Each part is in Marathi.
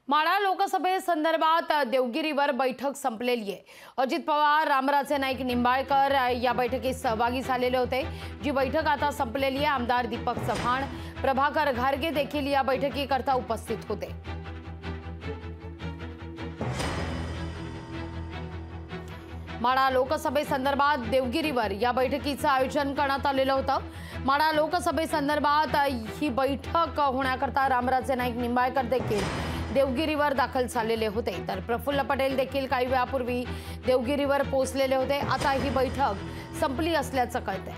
माढा लोकसभेसंदर्भात देवगिरीवर बैठक संपलेली आहे। अजित पवार, रामराजे नाईक निंबाळकर या बैठकीत सहभागी झालेले होते। जी बैठक आता संपलेली आहे। आमदार दीपक चव्हाण, प्रभाकर घारगे देखील या बैठकीकरता उपस्थित होते। माढा लोकसभेसंदर्भात देवगिरीवर या बैठकीचं आयोजन करण्यात आलेलं होतं। माढा लोकसभेसंदर्भात ही बैठक होण्याकरता रामराजे नाईक निंबाळकर देखील देवगिरीवर दाखल झालेले होते, तर प्रफुल्ल पटेल देखील काही वेळापूर्वी देवगिरीवर पोहोचलेले होते। आता ही बैठक संपली असल्याचं कळतंय।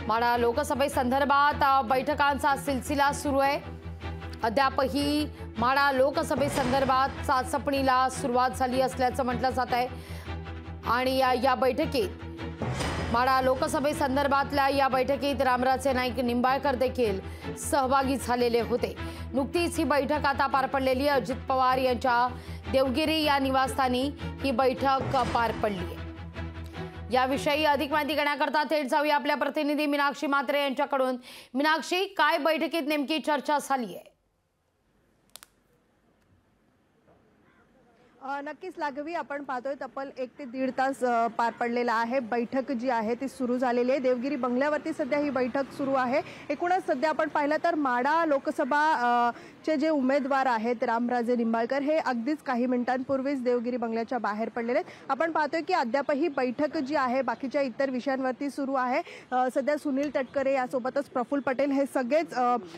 माढा लोकसभेसंदर्भात बैठकांचा सिलसिला सुरू आहे। अद्यापही माढा लोकसभेसंदर्भात चाचपणीला सुरुवात झाली असल्याचं म्हटलं जात आहे आणि या बैठकीत माढा लोकसभेसंदर्भातल्या या बैठकीत रामराजे नाईक निंबाळकर देखील सहभागी झालेले होते। नुकतीच ही बैठक आता पार पडलेली आहे। अजित पवार यांच्या देवगिरी या निवासस्थानी ही बैठक पार पडली आहे। याविषयी अधिक माहिती घेण्याकरता थेट जाऊया आपल्या प्रतिनिधी मीनाक्षी म्हात्रे यांच्याकडून। मीनाक्षी, काय बैठकीत नेमकी चर्चा झाली आहे? नक्कीच लागवी, आपण पाहतोय तब्बल 1 ते 1.5 तास पार पडलेला आहे। बैठक जी आहे ती सुरू झालेली आहे। देवगिरी बंगल्यावरती सध्या ही बैठक सुरू आहे। एकूणच सध्या आपण पाहिलं तर माढा लोकसभा चे जे उमेदवार आहेत रामराजे निंबाळकर हे अगदीच काही मिनिटांपूर्वीच देवगिरी बंगल्याच्या बाहेर पडलेले आहेत। आपण पाहतोय की अद्यापही बैठक जी आहे बाकीच्या इतर विषयांवरती सुरू आहे। सध्या सुनील तटकरे यासोबतच प्रफुल्ल पटेल हे सगळेच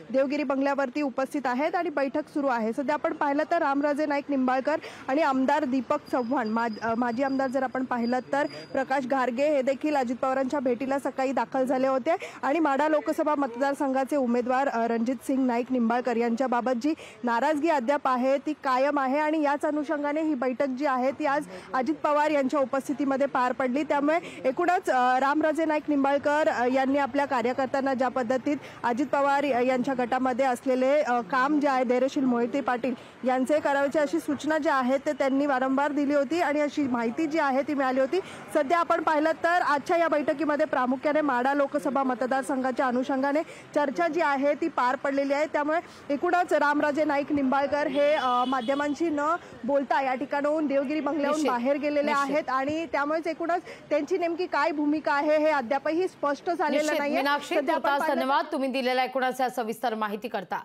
देवगिरी बंगल्यावरती उपस्थित आहेत आणि बैठक सुरू आहे। सध्या आपण पाहिलं तर रामराजे नाईक निंबाळकर आणि आमदार दीपक चव्हाण, माजी आमदार जर आपण पाहिलं तर प्रकाश घारगे हे देखील अजित पवारांच्या भेटीला सकाळी दाखल झाले होते आणि माढा लोकसभा मतदारसंघाचे उमेदवार रणजित सिंग नाईक निंबाळकर यांच्याबाबत जी नाराजगी अद्याप आहे ती कायम आहे आणि याच अनुषंगाने ही बैठक जी आहे ती आज अजित पवार यांच्या उपस्थितीमध्ये पार पडली। त्यामुळे एकूणच रामराजे नाईक निंबाळकर यांनी आपल्या कार्यकर्त्यांना ज्या पद्धतीत अजित पवार यांच्या गटामध्ये असलेले काम जे आहे धैर्यशील मोहिते पाटील यांचे करायचे अशी सूचना जी आहे ते त्यांनी वारंवार दिली होती आणि अशी माहिती जी आहे ती मिळाली होती। सध्या आपण पाहिलं तर आजच्या या बैठकीमध्ये प्रामुख्याने माढा लोकसभा मतदारसंघाच्या अनुषंगाने चर्चा जी आहे ती पार पडलेली आहे। त्यामुळे एकूणच रामराजे नाईक निंबाळकर हे माध्यमांशी न बोलता या ठिकाणाहून देवगिरी बंगल्याहून बाहेर गेलेले आहेत आणि त्यामुळेच एकूणच त्यांची नेमकी काय भूमिका आहे हे अद्यापही स्पष्ट झालेलं नाहीये। मीनाक्षी, धन्यवाद तुम्ही दिलेल्या एकूणच सविस्तर माहिती करता।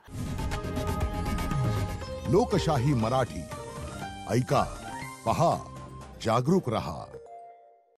लोकशाही मराठी ऐका, पहा, जागरूक रहा।